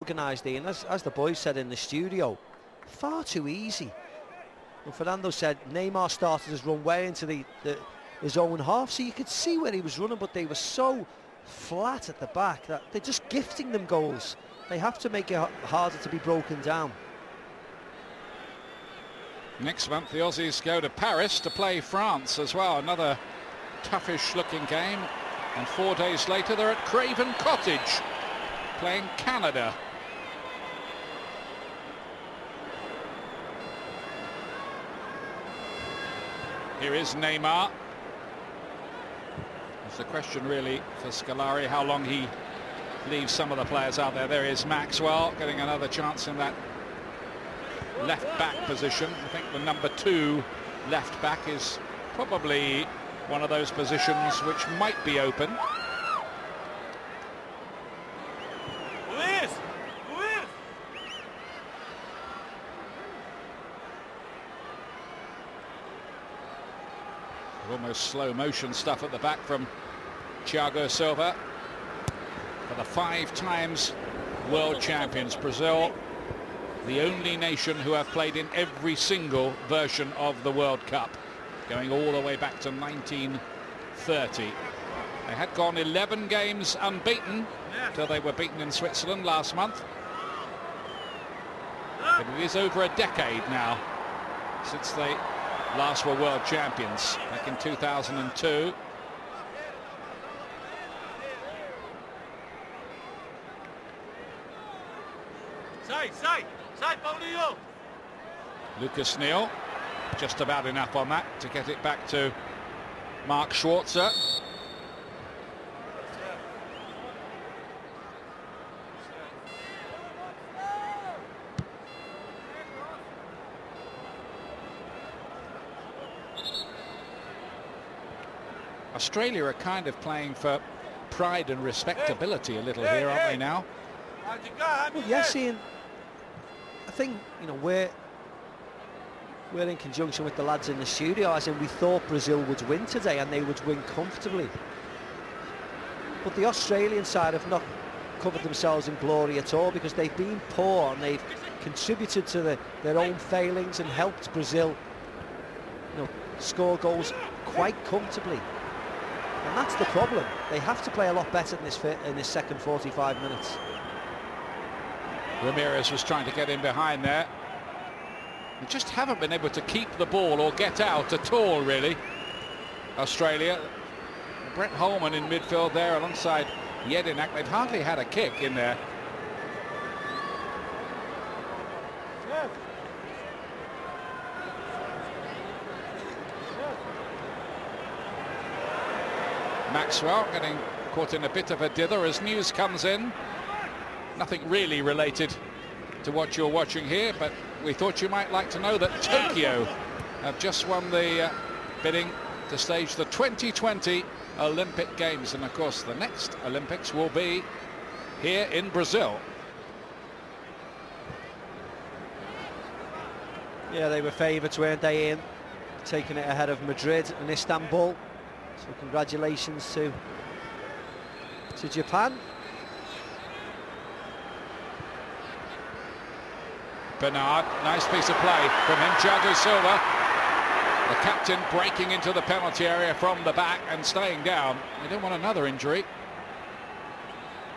organised, Ian, as the boys said in the studio, far too easy. And Fernando said Neymar started his run way into his own half, so you could see where he was running, but they were so flat at the back that they're just gifting them goals. They have to make it harder to be broken down. Next month the Aussies go to Paris to play France as well, another toughish looking game, and 4 days later they're at Craven Cottage playing Canada. Here is Neymar. It's the question really for Scolari, how long he leaves some of the players out there. There is Maxwell getting another chance in that left back position. I think the number 2 left back is probably one of those positions which might be open. Almost slow motion stuff at the back from Thiago Silva. For the 5 times world champions, Brazil, the only nation who have played in every single version of the World Cup, going all the way back to 1930. They had gone 11 games unbeaten till they were beaten in Switzerland last month. But it is over a decade now since they last were world champions, back in 2002. Lucas Neal, just about enough on that to get it back to Mark Schwarzer. Australia are kind of playing for pride and respectability a little here, aren't they now? Well, yes, Ian. I think, you know, we're in conjunction with the lads in the studio, as in we thought Brazil would win today and they would win comfortably. But the Australian side have not covered themselves in glory at all, because they've been poor and they've contributed to their own failings and helped Brazil, you know, score goals quite comfortably. And that's the problem. They have to play a lot better in this second 45 minutes. Ramires was trying to get in behind there. They just haven't been able to keep the ball or get out at all, really, Australia. Brett Holman in midfield there alongside Jedinak. They've hardly had a kick in there. Maxwell getting caught in a bit of a dither as news comes in. Nothing really related to what you're watching here, but we thought you might like to know that Tokyo have just won the bidding to stage the 2020 Olympic Games, and of course the next Olympics will be here in Brazil. Yeah, they were favourites, weren't they, Ian? Taking it ahead of Madrid and Istanbul. So congratulations to Japan. Bernard, nice piece of play from him. Thiago Silva, the captain, breaking into the penalty area from the back and staying down. We don't want another injury.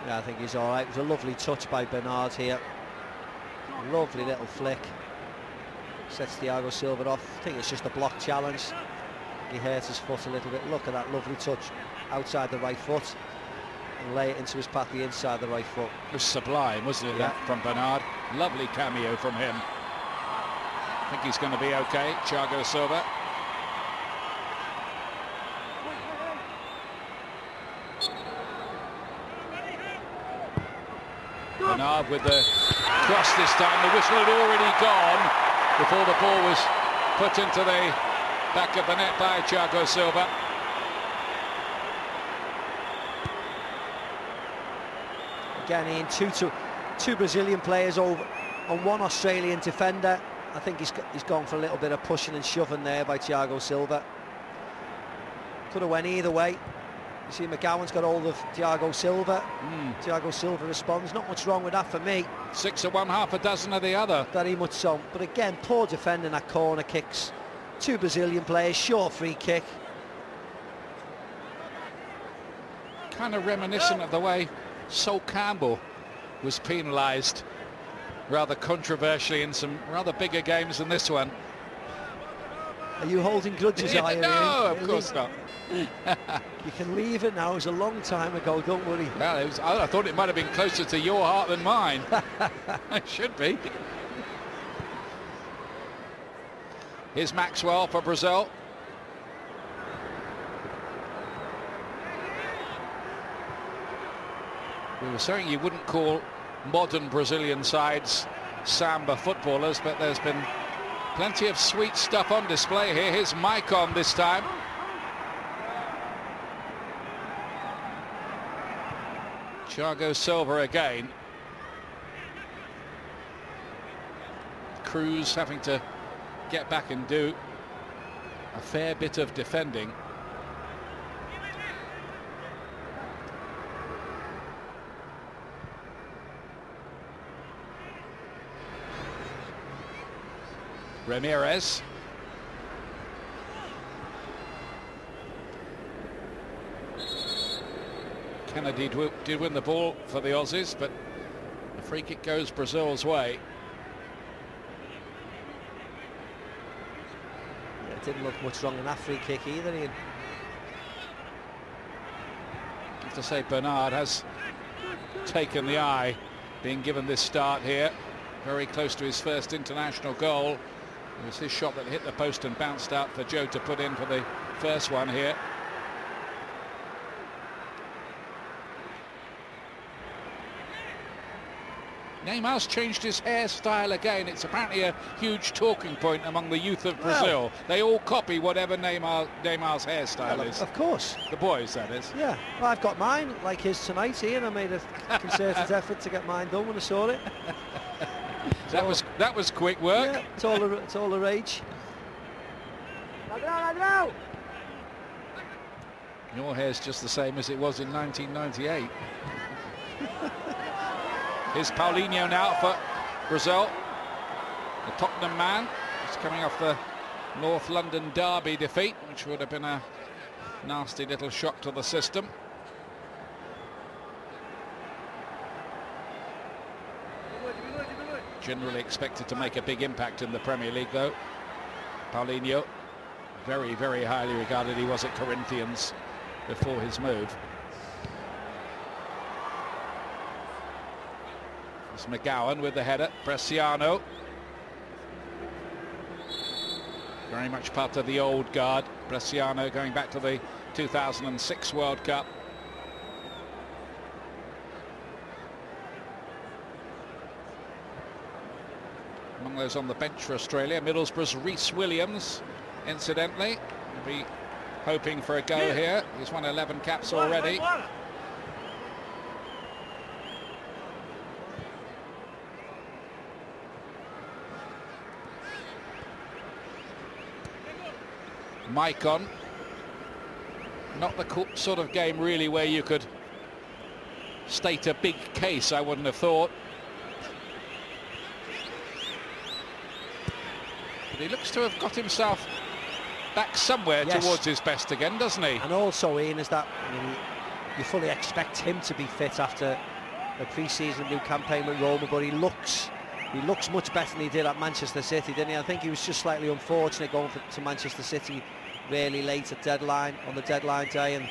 Yeah, I think he's all right. It was a lovely touch by Bernard here. Lovely little flick. Sets Thiago Silva off. I think it's just a block challenge. He hurt his foot a little bit. Look at that lovely touch outside the right foot and lay it into his path the inside the right foot. It was sublime, wasn't it, yeah, that from Bernard? Lovely cameo from him. I think he's going to be okay, Thiago Silva. Bernard with the cross this time. The whistle had already gone before the ball was put into the back of the net by Thiago Silva. Again, Ian, two Brazilian players over on one Australian defender. I think he's gone for a little bit of pushing and shoving there by Thiago Silva. Could have went either way. You see McGowan's got hold of Thiago Silva. Thiago Silva responds. Not much wrong with that for me. 6 of one, half a dozen of the other. Very much so. But again, poor defending at corner kicks. 2 Brazilian players, short free kick. Kind of reminiscent of the way Sol Campbell was penalised rather controversially in some rather bigger games than this one. Are you holding grudges, are you? No, of course not. You can leave it now. It was a long time ago, don't worry. Well, I thought it might have been closer to your heart than mine. It should be. Here's Maxwell for Brazil. We were saying you wouldn't call modern Brazilian sides samba footballers, but there's been plenty of sweet stuff on display here. Here's Maicon this time. Thiago Silva again. Cruz having to get back and do a fair bit of defending. Ramires. Kennedy did win the ball for the Aussies, but the free kick goes Brazil's way. Yeah, it didn't look much wrong in that free kick either, Ian. I have to say Bernard has taken the eye, being given this start here. Very close to his first international goal. It was his shot that hit the post and bounced out for Joe to put in for the first one here. Neymar's changed his hairstyle again. It's apparently a huge talking point among the youth of Brazil. Well, they all copy whatever Neymar's hairstyle is. Of course. The boys, that is. Yeah, well, I've got mine, like his tonight, Ian. I made a concerted effort to get mine done when I saw it. That was quick work. Yeah, it's all the rage. Your hair's just the same as it was in 1998. Here's Paulinho now for Brazil. The Tottenham man is coming off the North London derby defeat, which would have been a nasty little shock to the system. Generally expected to make a big impact in the Premier League, though. Paulinho, very, very highly regarded he was at Corinthians before his move. It's McGowan with the header. Bresciano. Very much part of the old guard. Bresciano going back to the 2006 World Cup. Among those on the bench for Australia, Middlesbrough's Rhys Williams, incidentally. Will be hoping for a go here. He's won 11 caps already. Maicon. Not the sort of game really where you could state a big case, I wouldn't have thought. But he looks to have got himself back somewhere towards his best again, doesn't he? And also, Ian, is that you fully expect him to be fit after a pre-season new campaign with Roma, but he looks much better than he did at Manchester City, didn't he? I think he was just slightly unfortunate going to Manchester City really late at on the deadline day, and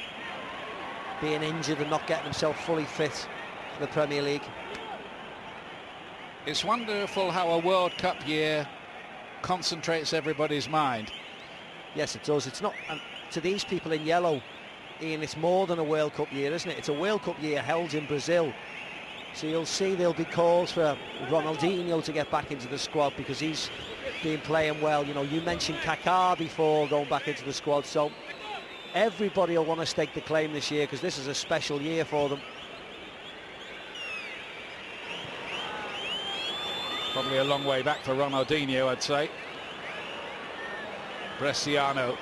being injured and not getting himself fully fit for the Premier League. It's wonderful how a World Cup year concentrates everybody's mind. Yes, it does. It's not, and to these people in yellow, Ian, it's more than a World Cup year, isn't it? It's a World Cup year held in Brazil. So you'll see there'll be calls for Ronaldinho to get back into the squad because he's been playing well. You know, you mentioned Kaká before going back into the squad. So everybody will want to stake the claim this year because this is a special year for them. Probably a long way back for Ronaldinho, I'd say. Bresciano.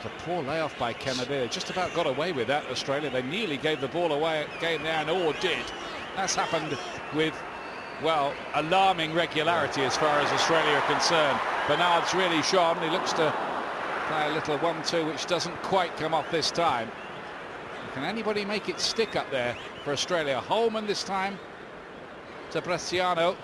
a poor layoff by Kennedy. They just about got away with that, Australia. They nearly gave the ball away again there, and all did. That's happened with, well, alarming regularity as far as Australia are concerned. Bernard's really shone. He looks to play a little 1-2, which doesn't quite come off this time. Can anybody make it stick up there for Australia? Holman this time to Bresciano.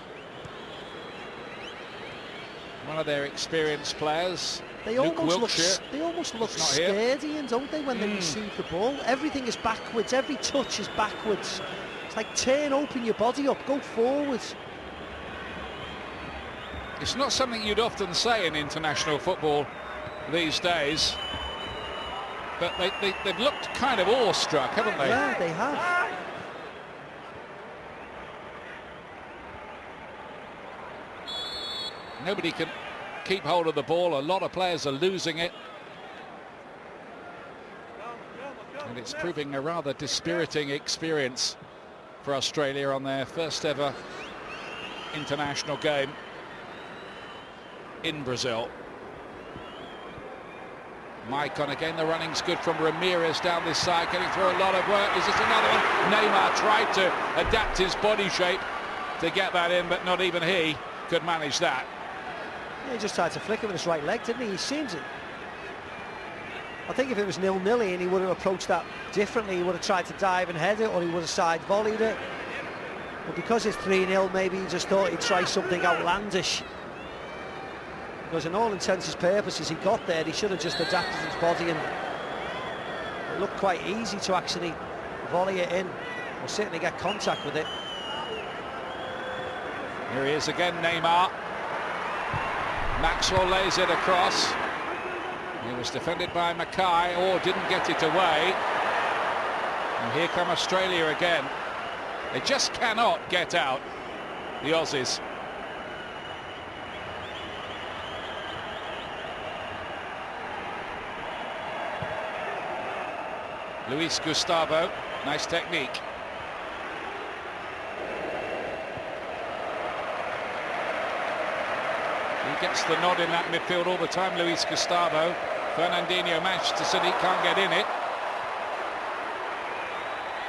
One of their experienced players. They almost look sturdy, don't they, when they receive the ball? Everything is backwards. Every touch is backwards. It's like open your body up, go forwards. It's not something you'd often say in international football these days, but they've looked kind of awestruck, haven't they? Yeah, they have. Nobody can keep hold of the ball. A lot of players are losing it. And it's proving a rather dispiriting experience for Australia on their first ever international game in Brazil. Mike on again. The running's good from Ramires down this side, getting through a lot of work. Is this another one? Neymar tried to adapt his body shape to get that in, but not even he could manage that. He just tried to flick it with his right leg, didn't he? He seems it. I think if it was 0-0 and he would have approached that differently, he would have tried to dive and head it, or he would have side volleyed it. But because it's 3-0, maybe he just thought he'd try something outlandish. Because in all intents and purposes, he got there, he should have just adapted his body, and it looked quite easy to actually volley it in, or certainly get contact with it. Here he is again, Neymar. Maxwell lays it across. He was defended by Mackay, or didn't get it away. And here come Australia again. They just cannot get out, the Aussies. Luiz Gustavo, nice technique. He gets the nod in that midfield all the time, Luiz Gustavo. Fernandinho, Manchester City, can't get in it.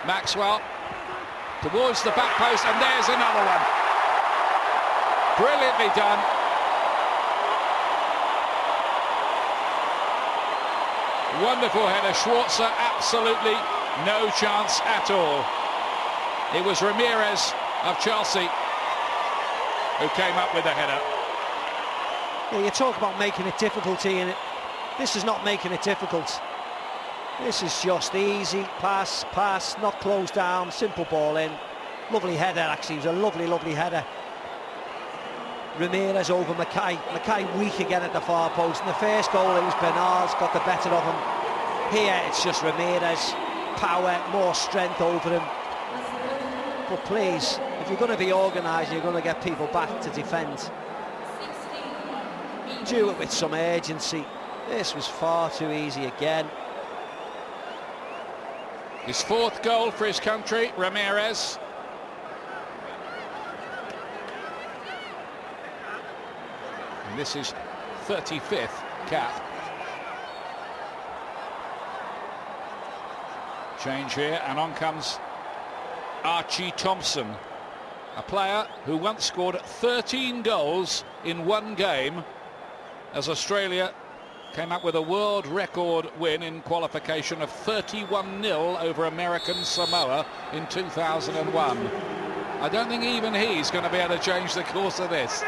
Maxwell towards the back post, and there's another one. Brilliantly done. Wonderful header. Schwarzer, absolutely no chance at all. It was Ramires of Chelsea who came up with the header. Yeah, you talk about making it difficult, Ian. This is not making it difficult. This is just easy, pass, not closed down, simple ball in. Lovely header, actually. It was a lovely header. Ramires over Mackay. Mackay weak again at the far post. In the first goal, it was Bernard's got the better of him. Here, it's just Ramires. Power, more strength over him. But please, if you're going to be organised, you're going to get people back to defend. Do it with some urgency. This was far too easy again. His fourth goal for his country, Ramires. And this is 35th cap. Change here, and on comes Archie Thompson, a player who once scored 13 goals in one game as Australia came up with a world record win in qualification of 31-0 over American Samoa in 2001. I don't think even he's going to be able to change the course of this.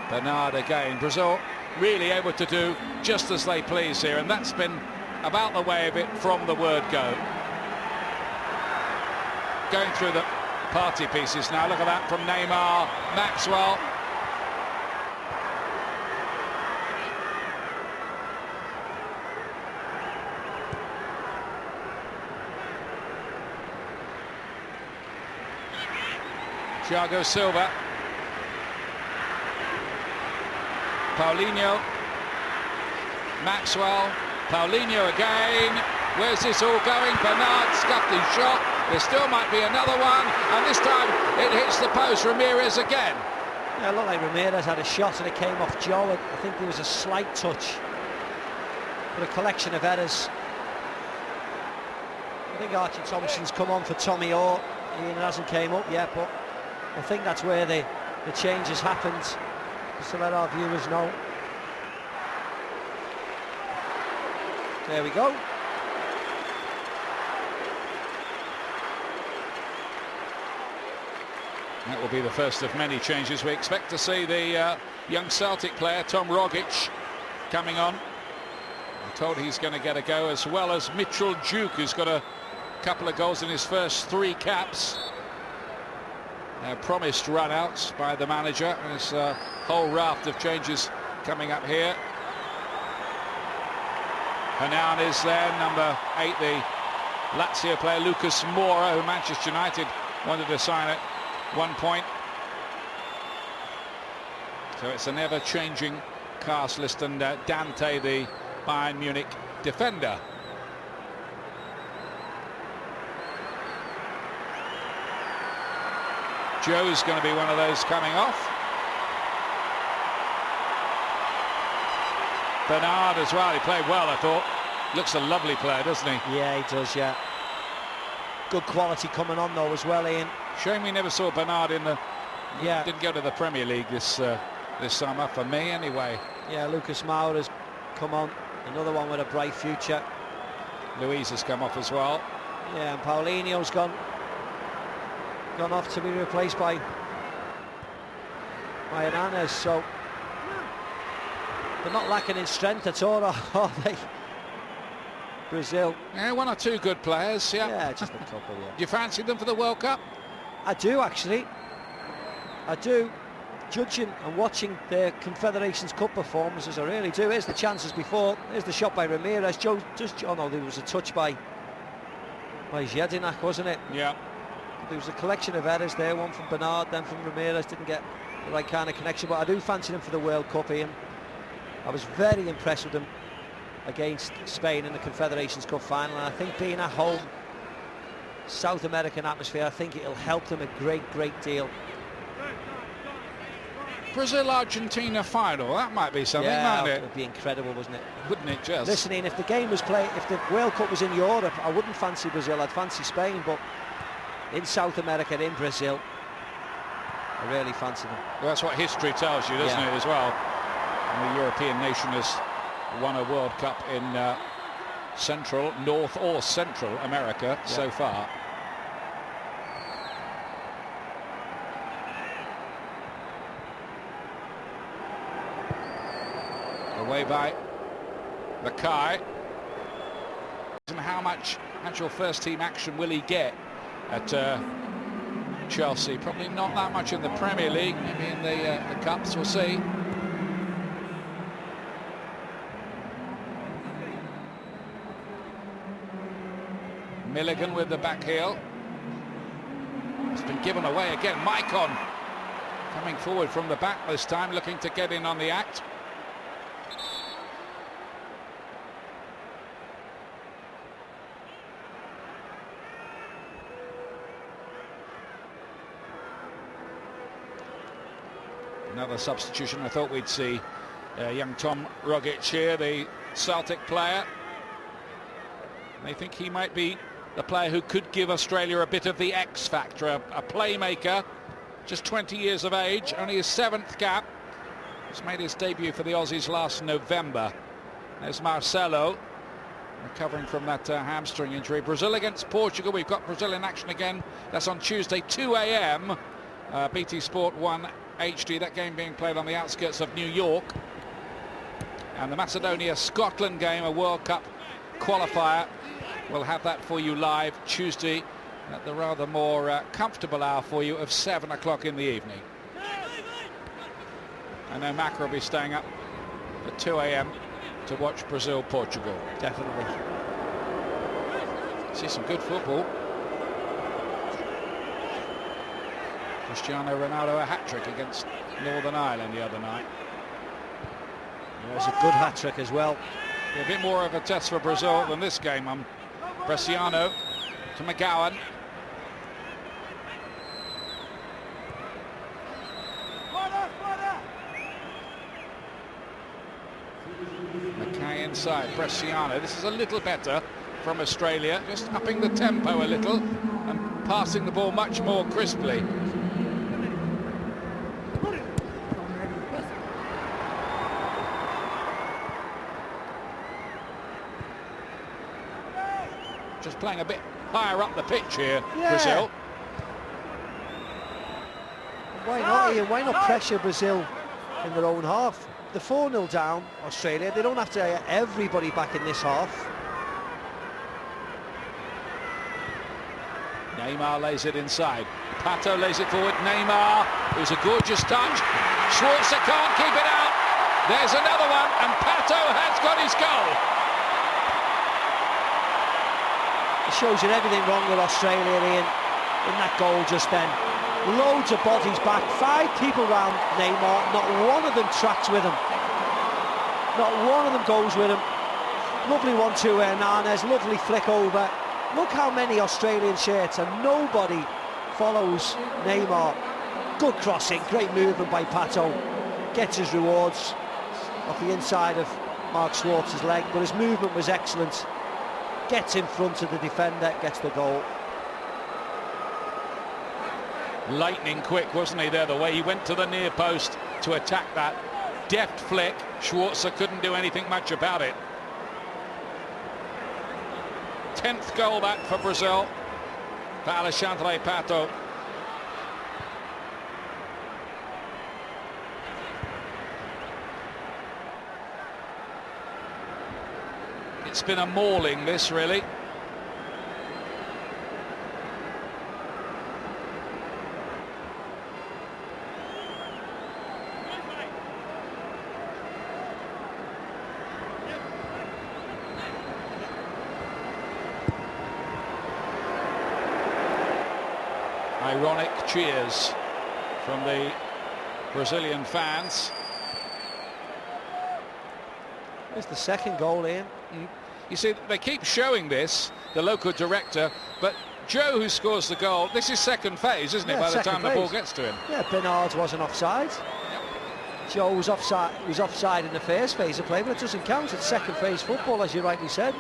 Bernard again. Brazil really able to do just as they please here, and that's been about the way of it from the word go. Going through the party pieces now. Look at that from Neymar, Maxwell. Thiago Silva. Paulinho. Maxwell. Paulinho again. Where's this all going? Bernard scuffed his shot. There still might be another one, and this time it hits the post. Ramires again. Yeah, it looked like Ramires had a shot and it came off Joe. I think there was a slight touch, but a collection of errors. I think Archie Thompson's come on for Tommy Orr. Ian hasn't came up yet, but I think that's where the change has happened, just to let our viewers know. There we go. That will be the first of many changes. We expect to see the young Celtic player, Tom Rogic, coming on. I'm told he's going to get a go, as well as Mitchell Duke, who's got a couple of goals in his first 3 caps. Promised run-outs by the manager. There's a whole raft of changes coming up here. Hernan is there, number 8, the Lazio player Lucas Moura, who Manchester United wanted to sign at one point. So it's an ever-changing cast list, and Dante, the Bayern Munich defender. Joe's going to be one of those coming off. Bernard as well, he played well, I thought. Looks a lovely player, doesn't he? Yeah, he does, yeah. Good quality coming on though as well, Ian. Shame we never saw Bernard in the... Yeah. Didn't go to the Premier League this summer, for me anyway. Yeah, Lucas Moura's come on. Another one with a bright future. Luiz has come off as well. Yeah, and Paulinho's gone off to be replaced by Hernandez, so they're not lacking in strength at all, are they? Brazil. Yeah, 1 or 2 good players, yeah. Yeah, just a couple, yeah. Do you fancy them for the World Cup? I do, actually. I do. Judging and watching their Confederations Cup performances, I really do. Here's the chances before. Here's the shot by Ramires. Joe just... Oh, no, there was a touch by Jedinak, wasn't it? Yeah. There was a collection of errors there, one from Bernard, then from Ramires. Didn't get the right kind of connection, but I do fancy them for the World Cup, Ian. I was very impressed with them against Spain in the Confederations Cup final, and I think being at home, South American atmosphere, I think it'll help them a great deal. Brazil-Argentina final, that might be something, mightn't it? It would be incredible, wouldn't it? Wouldn't it just? Listen, Ian, if the game was played, if the World Cup was in Europe, I wouldn't fancy Brazil, I'd fancy Spain, but in South America, in Brazil, I really fancy them. Well, that's what history tells you, doesn't it, as well? And the European nation has won a World Cup in North or Central America so far. Away by Mackay. And how much actual first team action will he get at Chelsea? Probably not that much in the Premier League, maybe in the Cups, we'll see. Milligan with the back heel. It's been given away again. Maicon coming forward from the back this time, looking to get in on the act. Another substitution. I thought we'd see young Tom Rogic here, the Celtic player. They think he might be the player who could give Australia a bit of the X factor, a playmaker, just 20 years of age, only his 7th cap. He's made his debut for the Aussies last November. There's Marcelo recovering from that hamstring injury. Brazil against Portugal. We've got Brazil in action again. That's on Tuesday, 2 a.m. BT Sport 1 HD. That game being played on the outskirts of New York. And the Macedonia-Scotland game, a World Cup qualifier. We'll have that for you live Tuesday at the rather more comfortable hour for you of 7 o'clock in the evening. I know Mac will be staying up at 2 a.m. to watch Brazil-Portugal. Definitely. See some good football. Cristiano Ronaldo a hat-trick against Northern Ireland the other night. It was a good hat-trick as well. A bit more of a test for Bresciano than this game. Bresciano to McGowan. inside. Bresciano. This is a little better from Australia, just upping the tempo a little and passing the ball much more crisply. Just playing a bit higher up the pitch here, Brazil. Why not, Ian? Why not pressure Brazil in their own half? The 4-0 down, Australia. They don't have to get everybody back in this half. Neymar lays it inside. Pato lays it forward. Neymar, who's a gorgeous touch. Schwarzer can't keep it out. There's another one, and Pato has got his goal. It shows you everything wrong with Australia, Ian, in that goal just then. Loads of bodies back, 5 people round Neymar, not one of them tracks with him. Not one of them goes with him. Lovely one to Hernandez, lovely flick over. Look how many Australian shirts, and nobody follows Neymar. Good crossing, great movement by Pato. Gets his rewards off the inside of Mark Schwartz's leg, but his movement was excellent. Gets in front of the defender, gets the goal. Lightning quick, wasn't he, there, the way he went to the near post to attack that. Deft flick. Schwarzer couldn't do anything much about it. 10th goal that for Brazil, for Alexandre Pato. It's been a mauling, this, really. Ironic cheers from the Brazilian fans. It's the second goal, Ian. You see, they keep showing this, the local director, but Joe, who scores the goal, this is second phase, isn't it, by the time the ball gets to him? Yeah, Bernard wasn't offside. Yep. Joe was offside in the first phase of play, but it doesn't count. It's second phase football, as you rightly said.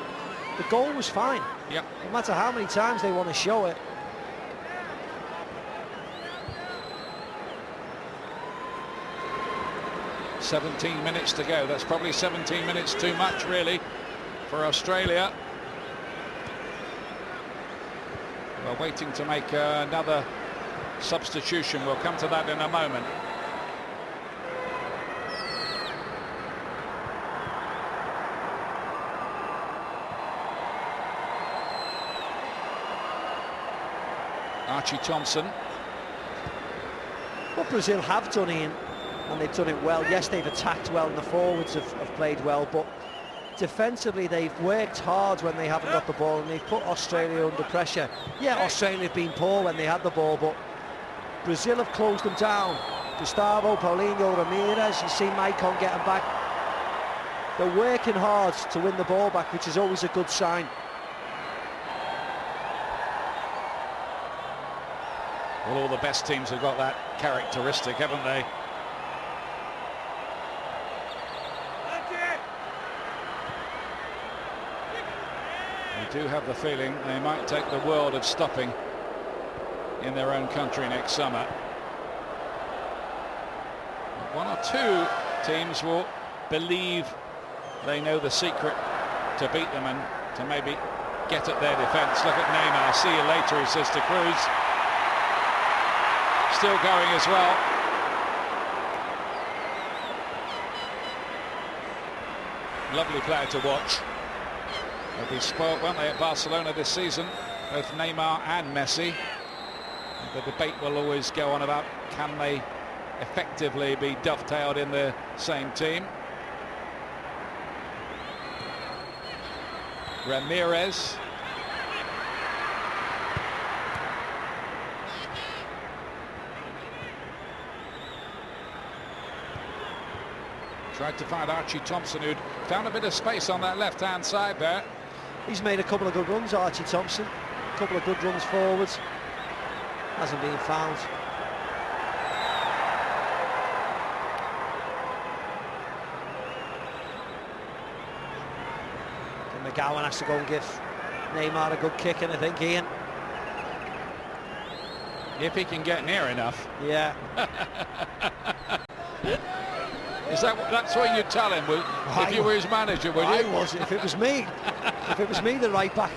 The goal was fine. Yep. No matter how many times they want to show it. "17 minutes to go." That's probably 17 minutes too much, really, for Australia. We're waiting to make another substitution. We'll come to that in a moment. Archie Thompson. What Brazil have done, Ian, and they've done it well. Yes, they've attacked well and the forwards have played well, but defensively they've worked hard when they haven't got the ball, and they've put Australia under pressure. Yeah, Australia have been poor when they had the ball, but Brazil have closed them down. Gustavo, Paulinho, Ramires, you see Maicon getting back. They're working hard to win the ball back, which is always a good sign. Well, all the best teams have got that characteristic, haven't they? I do have the feeling they might take the world of stopping in their own country next summer. One or two teams will believe they know the secret to beat them and to maybe get at their defence. Look at Neymar. "See you later," he says to Cruz. Still going as well. Lovely player to watch. They'll be spoilt, won't they, at Barcelona this season, both Neymar and Messi. The debate will always go on about, can they effectively be dovetailed in the same team? Ramires. Tried to find Archie Thompson, who'd found a bit of space on that left-hand side there. He's made a couple of good runs, Archie Thompson. A couple of good runs forwards. Hasn't been found. McGowan has to go and give Neymar a good kick, and I think Ian. If he can get near enough. Yeah. That's what you'd tell him if you were his manager, would you? I was. If it was me, the right back,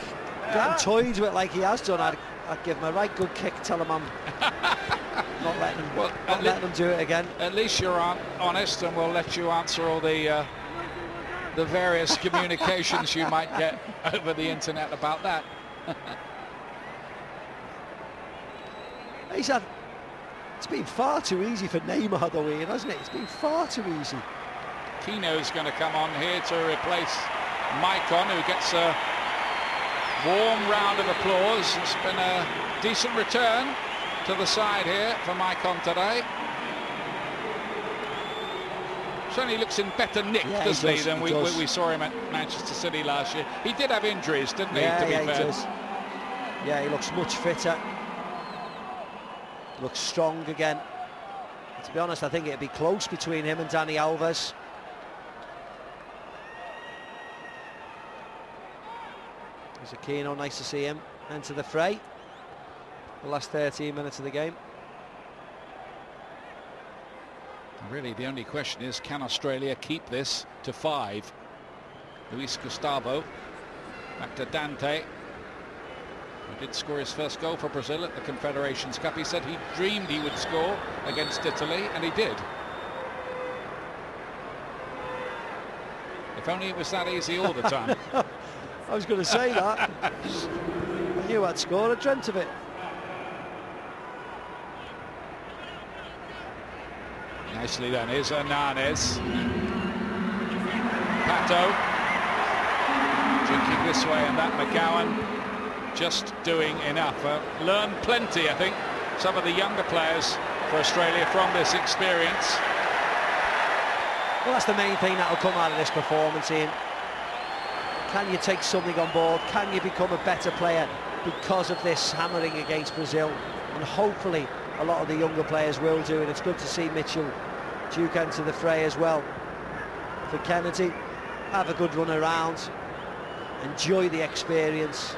getting toyed with like he has done, I'd give him a right good kick, tell him I'm not letting him do it again. At least you're honest, and we'll let you answer all the various communications you might get over the internet about that. It's been far too easy for Neymar though, Ian, hasn't it? It's been far too easy. Kino's going to come on here to replace Maicon, who gets a warm round of applause. It's been a decent return to the side here for Maicon today. Certainly looks in better nick, doesn't he, than we saw him at Manchester City last year. He did have injuries, didn't he, to be fair? He does. Yeah, he looks much fitter. Looks strong again. To be honest, I think it'd be close between him and Dani Alves. There's Aquino, nice to see him enter the fray. The last 13 minutes of the game. Really, the only question is, can Australia keep this to 5? Luiz Gustavo, back to Dante. He did score his first goal for Brazil at the Confederations Cup. He said he dreamed he would score against Italy, and he did. If only it was that easy all the time. I was going to say that. I knew I'd score, I dreamt of it. Nicely done. Here's Hernanes. Pato. Drinking this way, and that McGowan just doing enough. Learned plenty, I think, some of the younger players for Australia from this experience. Well, that's the main thing that will come out of this performance, Ian. Can you take something on board? Can you become a better player because of this hammering against Brazil? And hopefully a lot of the younger players will do, and it's good to see Mitchell Duke enter the fray as well. For Kennedy, have a good run around, enjoy the experience.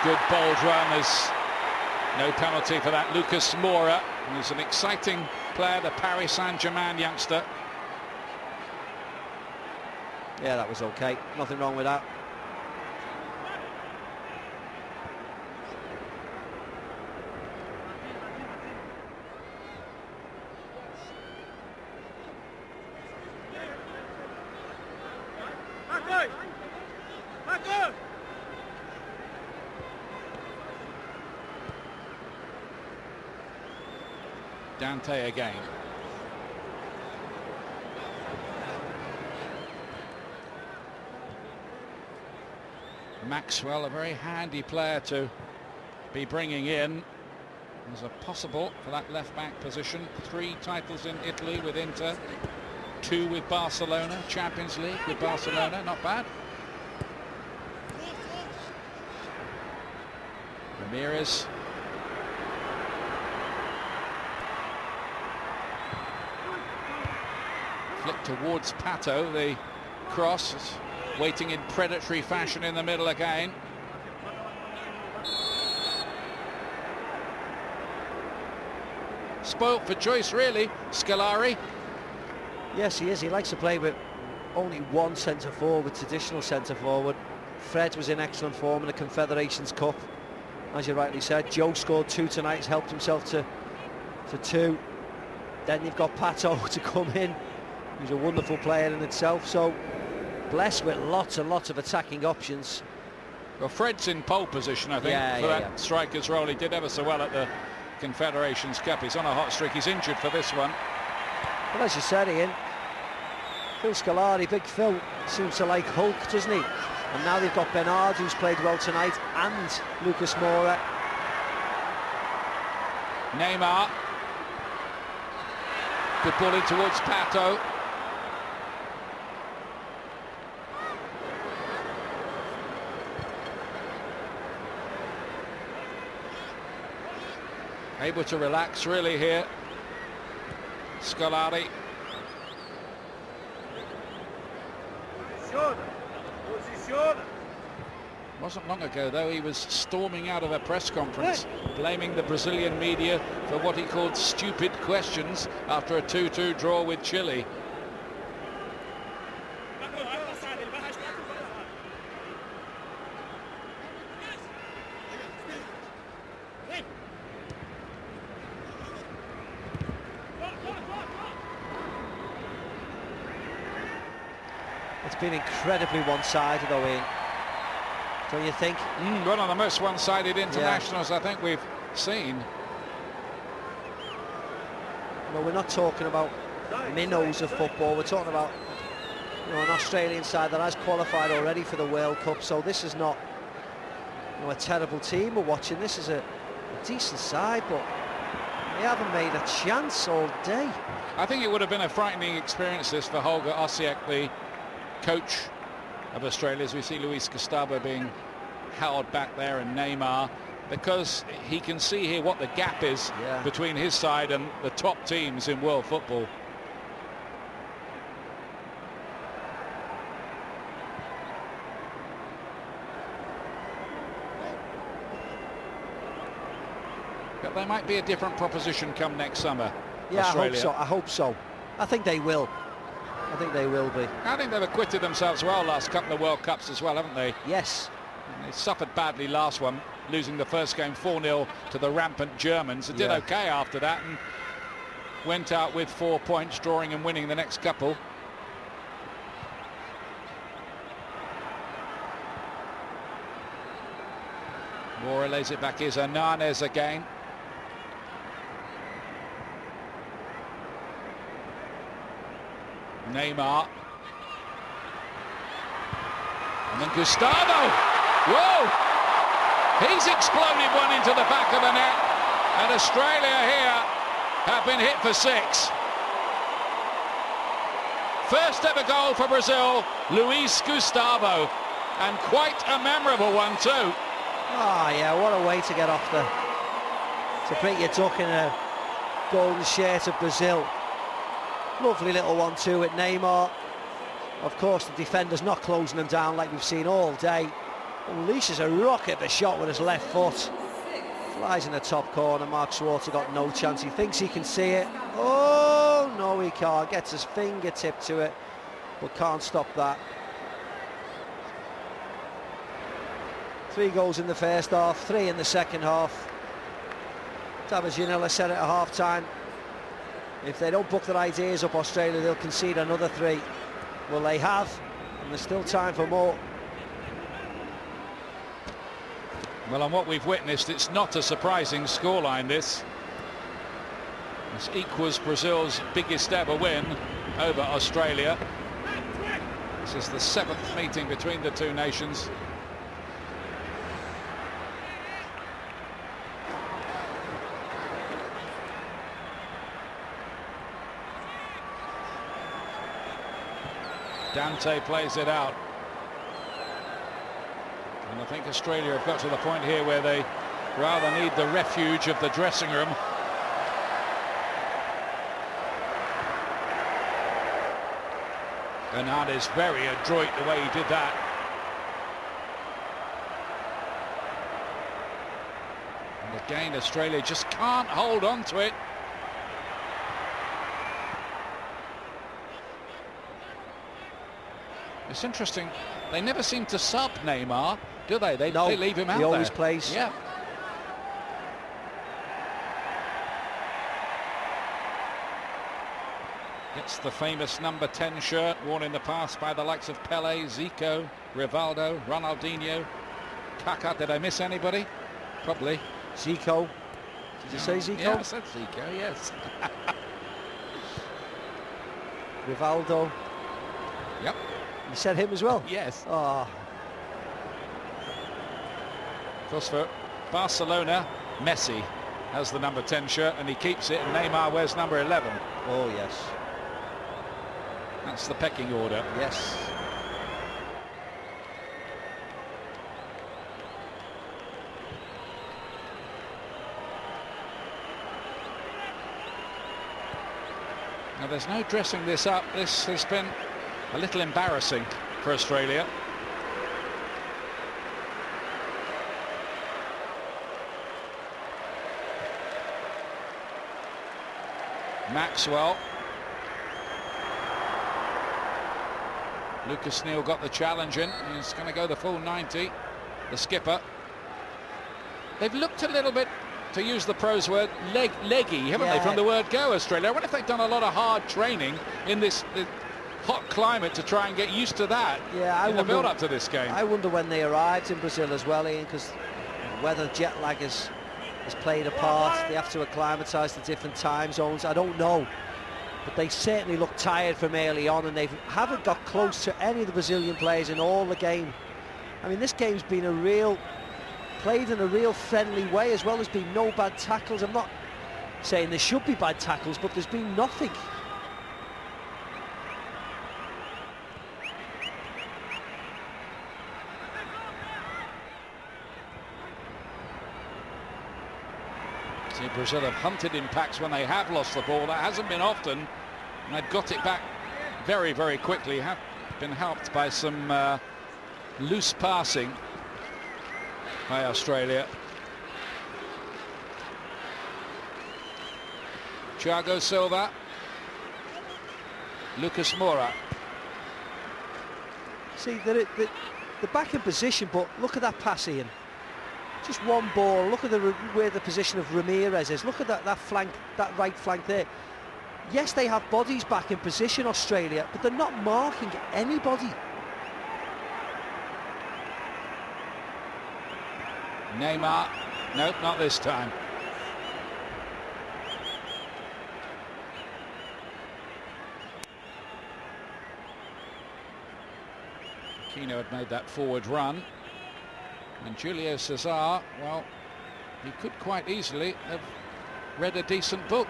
Good bold run. There's no penalty for that. Lucas Moura, who's an exciting player, the Paris Saint-Germain youngster. Yeah, that was okay. Nothing wrong with that. Dante again. Maxwell, a very handy player to be bringing in. There's a possible for that left-back position. 3 titles in Italy with Inter, 2 with Barcelona, Champions League with Barcelona, not bad. Ramires. Flick towards Pato, the cross is waiting in predatory fashion in the middle again. Spoilt for choice, really, Scolari. Yes, he is. He likes to play with only one centre-forward, traditional centre-forward. Fred was in excellent form in the Confederations Cup, as you rightly said. Joe scored 2 tonight, he's helped himself to 2. Then you've got Pato to come in. He's a wonderful player in itself, so blessed with lots and lots of attacking options. Well, Fred's in pole position, I think, for that striker's role. He did ever so well at the Confederations Cup. He's on a hot streak. He's injured for this one. But as you said, Ian, Phil Scolari, Big Phil, seems to like Hulk, doesn't he? And now they've got Bernard, who's played well tonight, and Lucas Moura. Neymar. Good ball in towards Pato. Able to relax really here, Scolari. Wasn't long ago, though, he was storming out of a press conference, blaming the Brazilian media for what he called stupid questions after a 2-2 draw with Chile. It's been incredibly one-sided, though, Ian. Don't you think? One of the most one-sided internationals I think we've seen. No, we're not talking about minnows of football. We're talking about, you know, an Australian side that has qualified already for the World Cup. So this is not, you know, a terrible team we're watching. This is a decent side, but they haven't made a chance all day. I think it would have been a frightening experience this for Holger Osiek, the coach of Australia, as we see Luiz Gustavo being held back there and Neymar, because he can see here what the gap is between his side and the top teams in world football. But they might be a different proposition come next summer. Yeah, Australia. I hope so. I hope so. I think they will. I think they will be. I think they've acquitted themselves well last couple of World Cups as well, haven't they? Yes. And they suffered badly last one, losing the first game 4-0 to the rampant Germans. They did okay after that and went out with 4 points, drawing and winning the next couple. Mora lays it back. Here's Hernanes again. Neymar. And then Gustavo. Whoa! He's exploded one into the back of the net. And Australia here have been hit for 6. First ever goal for Brazil, Luiz Gustavo. And quite a memorable one too. Ah, yeah, what a way to get off to break your duck in a golden shirt of Brazil. Lovely little 1-2 with Neymar. Of course, the defender's not closing them down like we've seen all day. Unleashes a rocket the shot with his left foot. Flies in the top corner. Mark Schwarzer got no chance. He thinks he can see it. Oh, no, he can't. Gets his fingertip to it, but can't stop that. 3 goals in the first half, 3 in the second half. David Janela said it at half-time. If they don't book their ideas up, Australia, they'll concede another 3. Well, they have, and there's still time for more. Well, on what we've witnessed, it's not a surprising scoreline, this. This equals Brazil's biggest ever win over Australia. This is the 7th meeting between the two nations. Dante plays it out. And I think Australia have got to the point here where they rather need the refuge of the dressing room. Hernanes very adroit the way he did that. And again, Australia just can't hold on to it. It's interesting, they never seem to sub Neymar, do they? They leave him out there. He always plays. Yeah. Gets the famous number 10 shirt worn in the past by the likes of Pelé, Zico, Rivaldo, Ronaldinho, Kaká. Did I miss anybody? Probably. Zico. Did you say Zico? Yeah, I said Zico, yes. Rivaldo. Yep. You said him as well? Yes. Oh. Of course, for Barcelona, Messi has the number 10 shirt and he keeps it, and Neymar wears number 11. Oh, yes. That's the pecking order. Yes. Now, there's no dressing this up. This has been a little embarrassing. for Australia. Maxwell. Lucas Neal got the challenge in. He's going to go the full 90. The skipper. They've looked a little bit, to use the pros word, leggy, haven't they, from the word go, Australia? I wonder if they've done a lot of hard training in this hot climate to try and get used to that in the build-up to this game. I wonder when they arrived in Brazil as well, Ian, because whether jet lag has played a part, they have to acclimatise to different time zones, I don't know. But they certainly look tired from early on, and they haven't got close to any of the Brazilian players in all the game. I mean, this game's been played in a real friendly way, as well as being no bad tackles. I'm not saying there should be bad tackles, but there's been nothing. See, Brazil have hunted impacts when they have lost the ball. That hasn't been often, and they've got it back very, very quickly. Have been helped by some loose passing by Australia. Thiago Silva, Lucas Moura. See, they're back in position, but look at that pass, Ian. Just one ball. Look at where the position of Ramires is. Look at that flank, that right flank there. Yes, they have bodies back in position, Australia, but they're not marking anybody. Neymar, nope, not this time. Aquino had made that forward run, and Julio Cesar, well, he could quite easily have read a decent book.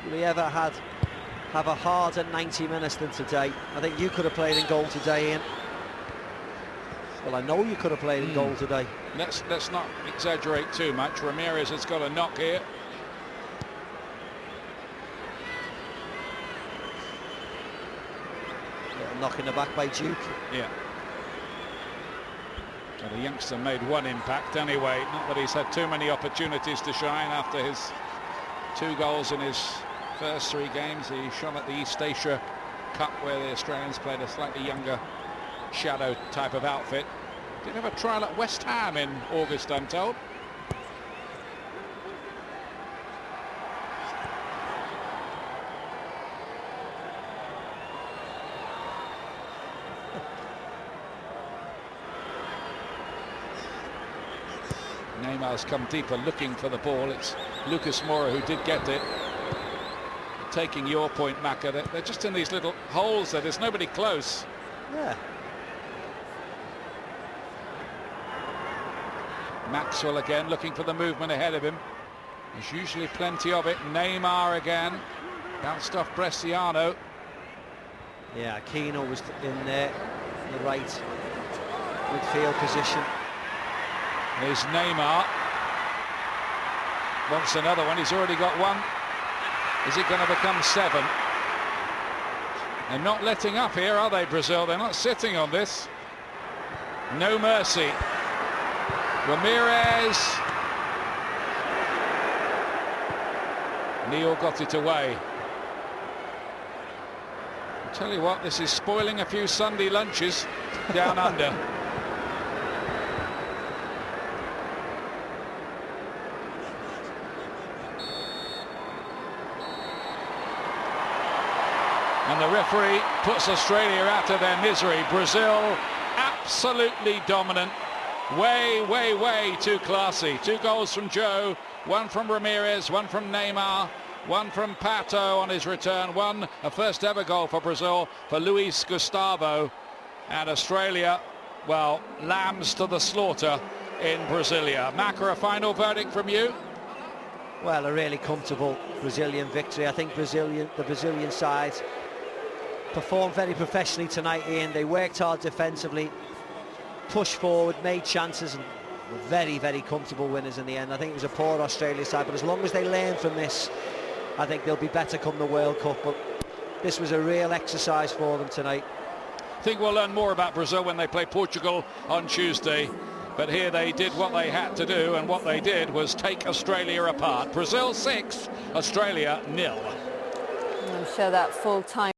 Will he ever have a harder 90 minutes than today? I think you could have played in goal today, Ian. Well, I know you could have played in goal today. Let's not exaggerate too much. Ramires has got a knock here. Little knock in the back by Duke. Yeah. Well, the youngster made one impact anyway. Not that he's had too many opportunities to shine after his 2 goals in his first 3 games. He shone at the East Asia Cup, where the Australians played a slightly younger shadow type of outfit. Did have a trial at West Ham in August, I'm told. Neymar's come deeper looking for the ball. It's Lucas Moura who did get it. Taking your point, Macca, they're just in these little holes there. There's nobody close. Yeah. Maxwell again looking for the movement ahead of him. There's usually plenty of it. Neymar again. Bounced off Bresciano. Yeah, Aquino was in there, in the right midfield position. There's Neymar. Wants another one. He's already got one. Is it going to become 7? They're not letting up here, are they, Brazil? They're not sitting on this. No mercy. Ramires. Neal got it away. I'll tell you what, this is spoiling a few Sunday lunches down under. And the referee puts Australia out of their misery. Brazil absolutely dominant. Way, way, way too classy. 2 goals from Joe, 1 from Ramires, 1 from Neymar, 1 from Pato on his return, 1 a first ever goal for Brazil for Luiz Gustavo. And Australia, well, lambs to the slaughter in Brasilia. Macca, a final verdict from you? Well, a really comfortable Brazilian victory. I think the Brazilian side performed very professionally tonight, Ian. They worked hard defensively, pushed forward, made chances, and were very, very comfortable winners in the end. I think it was a poor Australia side, but as long as they learn from this, I think they'll be better come the World Cup. But this was a real exercise for them tonight. I think we'll learn more about Brazil when they play Portugal on Tuesday. But here they did what they had to do, and what they did was take Australia apart. Brazil 6, Australia 0. I'm sure that full time